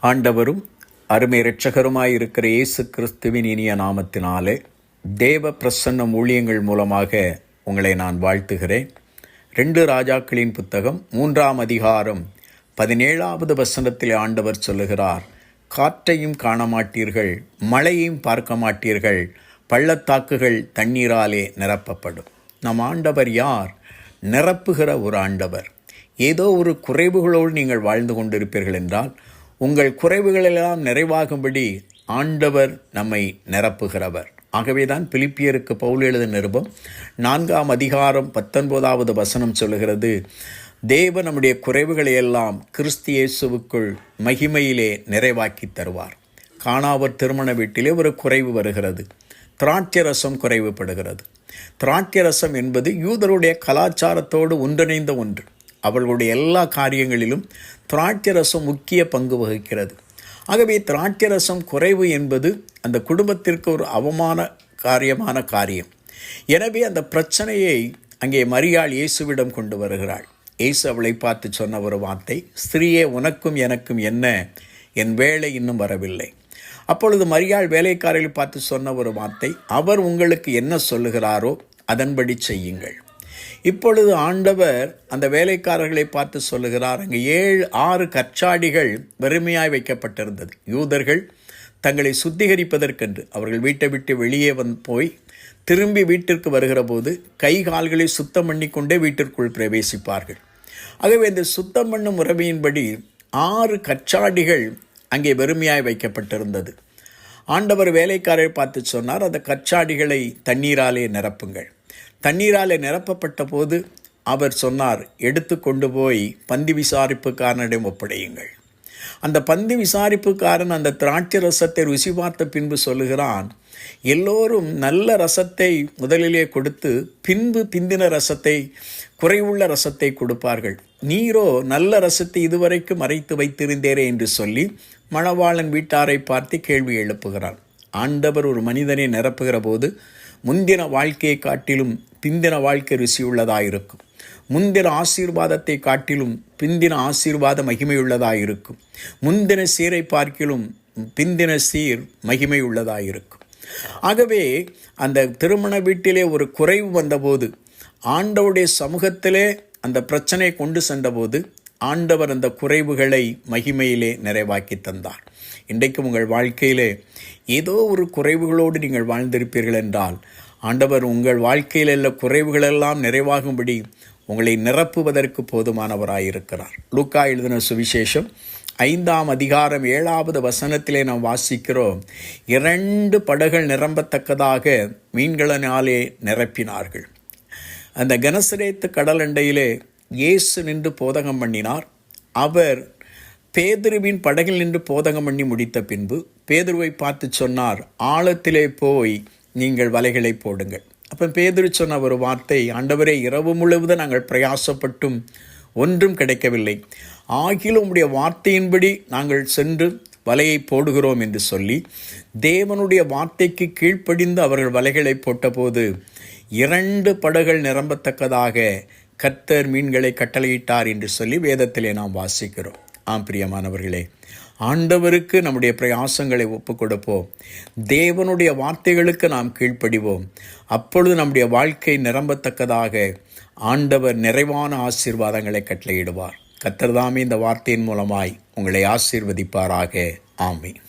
ஆண்டவரும் அருமை இரட்சகருமாயிருக்கிற இயேசு கிறிஸ்துவின் இனிய நாமத்தினாலே தேவ பிரசன்ன ஊழியங்கள் மூலமாக உங்களை நான் வாழ்த்துகிறேன். 2 ராஜாக்களின் புத்தகம் 3ஆம் அதிகாரம் 17வது வசனத்திலே ஆண்டவர் சொல்லுகிறார், காற்றையும் காணமாட்டீர்கள், மழையையும் பார்க்க மாட்டீர்கள், பள்ளத்தாக்குகள் தண்ணீராலே நிரப்பப்படும். நம் ஆண்டவர் யார்? நிரப்புகிற ஒரு ஆண்டவர். ஏதோ ஒரு குறைவுகளோடு நீங்கள் வாழ்ந்து கொண்டிருப்பீர்கள் என்றால் உங்கள் குறைவுகளெல்லாம் நிறைவாகும்படி ஆண்டவர் நம்மை நிரப்புகிறவர். ஆகவேதான் பிலிப்பியருக்கு பவுல் எழுதின நிருபம் 4ஆம் அதிகாரம் 19வது வசனம் சொல்லுகிறது, தேவன் நம்முடைய குறைவுகளை எல்லாம் கிறிஸ்து இயேசுவுக்குள் மகிமையிலே நிறைவாக்கி தருவார். கானாவர் திருமண வீட்டிலே ஒரு குறைவு வருகிறது. திராட்சரசம் குறைவுபடுகிறது. திராட்சரசம் என்பது யூதருடைய கலாச்சாரத்தோடு ஒன்றிணைந்த ஒன்று. அவர்களுடைய எல்லா காரியங்களிலும் திராட்சரசம் முக்கிய பங்கு வகிக்கிறது. ஆகவே திராட்சரசம் குறைவு என்பது அந்த குடும்பத்திற்கு ஒரு அவமானகாரியமான காரியம். எனவே அந்த பிரச்சனையை அங்கே மரியாள் இயேசுவிடம் கொண்டு வருகிறாள். இயேசு அவளை பார்த்து சொன்ன ஒரு வார்த்தை, ஸ்திரீயே, உனக்கும் எனக்கும் என்ன? என் வேலை இன்னும் வரவில்லை. அப்பொழுது மரியாள் வேலைக்காரர்களை பார்த்து சொன்ன ஒரு வார்த்தை, அவர் உங்களுக்கு என்ன சொல்லுகிறாரோ அதன்படி செய்யுங்கள். இப்பொழுது ஆண்டவர் அந்த வேலைக்காரர்களை பார்த்து சொல்லுகிறார், அங்கே 6 கற்சாடிகள் வெறுமையாய் வைக்கப்பட்டிருந்தது. யூதர்கள் தங்களை சுத்திகரிப்பதற்கென்று அவர்கள் வீட்டை விட்டு வெளியே போய் திரும்பி வீட்டிற்கு வருகிற போது கை கால்களை சுத்தம் பண்ணி கொண்டே வீட்டிற்குள் பிரவேசிப்பார்கள். ஆகவே இந்த சுத்தம் பண்ணும் முறைமையின்படி 6 கற்சாடிகள் அங்கே வெறுமையாய் வைக்கப்பட்டிருந்தது. ஆண்டவர் வேலைக்காரரை பார்த்து சொன்னார், அந்த கற்சாடிகளை தண்ணீராலே நிரப்புங்கள். தண்ணீராலே நிரப்பப்பட்ட போது அவர் சொன்னார், எடுத்து கொண்டு போய் பந்தி விசாரிப்புக்காரனிடம் ஒப்படையுங்கள். அந்த பந்தி விசாரிப்புக்காரன் அந்த திராட்சை ரசத்தை ருசி பார்த்த பின்பு சொல்லுகிறான், எல்லோரும் நல்ல ரசத்தை முதலிலே கொடுத்து பின்பு பிந்தின ரசத்தை, குறைவுள்ள ரசத்தை கொடுப்பார்கள். நீரோ நல்ல ரசத்தை இதுவரைக்கும் மறைத்து வைத்திருந்தேரே என்று சொல்லி மணவாளன் வீட்டாரை பார்த்து கேள்வி எழுப்புகிறான். ஆண்டவர் ஒரு மனிதனை நிரப்புகிற போது முந்தின வாழ்க்கையை காட்டிலும் பிந்தின வாழ்க்கை ருசியுள்ளதாயிருக்கும். முந்தின ஆசீர்வாதத்தை காட்டிலும் பிந்தின ஆசீர்வாத மகிமையுள்ளதாயிருக்கும். முந்தின சீரை பார்க்கிலும் பிந்தின சீர் மகிமையுள்ளதாயிருக்கும். ஆகவே அந்த திருமண வீட்டிலே ஒரு குறைவு வந்தபோது ஆண்டவருடைய சமூகத்திலே அந்த பிரச்சனை கொண்டு சென்றபோது ஆண்டவர் அந்த குறைவுகளை மகிமையிலே நிறைவாக்கி தந்தார். இன்றைக்கும் உங்கள் வாழ்க்கையிலே ஏதோ ஒரு குறைவுகளோடு நீங்கள் வாழ்ந்திருப்பீர்கள் என்றால் ஆண்டவர் உங்கள் வாழ்க்கையில் உள்ள குறைவுகளெல்லாம் நிறைவாகும்படி உங்களை நிரப்புவதற்கு போதுமானவராயிருக்கிறார். லூக்கா எழுதின சுவிசேஷம் 5ஆம் அதிகாரம் 7வது வசனத்திலே நாம் வாசிக்கிறோம், 2 படகுகள் நிரம்பத்தக்கதாக மீன்களினாலே நிரப்பினார்கள். அந்த கெனசரேத்து கடல் அண்டையிலே இயேசு நின்று போதகம் பண்ணினார். அவர் பேதுருவின் படகில் நின்று போதகம் பண்ணி முடித்த பின்பு பேதுருவை பார்த்து சொன்னார், ஆழத்திலே போய் நீங்கள் வலைகளை போடுங்கள். அப்போ பேதுரு சொன்ன ஒரு வார்த்தை, ஆண்டவரே, இரவு முழுவதும் நாங்கள் பிரயாசப்பட்டும் ஒன்றும் கிடைக்கவில்லை, ஆகிலும் உம்முடைய வார்த்தையின்படி நாங்கள் சென்று வலையை போடுகிறோம் என்று சொல்லி தேவனுடைய வார்த்தைக்கு கீழ்ப்படிந்து அவர்கள் வலைகளை போட்டபோது 2 படகுகள் நிரம்பத்தக்கதாக கர்த்தர் மீன்களை கட்டளையிட்டார் என்று சொல்லி வேதத்திலே நாம் வாசிக்கிறோம். பிரியமானவர்களே, ஆண்டவருக்கு நம்முடைய பிரயாசங்களை ஒப்புக் கொடுப்போம். தேவனுடைய வார்த்தைகளுக்கு நாம் கீழ்ப்படிவோம். அப்பொழுது நம்முடைய வாழ்க்கை நிரம்பத்தக்கதாக ஆண்டவர் நிறைவான ஆசீர்வாதங்களை கட்டளையிடுவார். கர்த்தர் தாமே இந்த வார்த்தையின் மூலமாய் உங்களை ஆசீர்வதிப்பாராக. ஆமென்.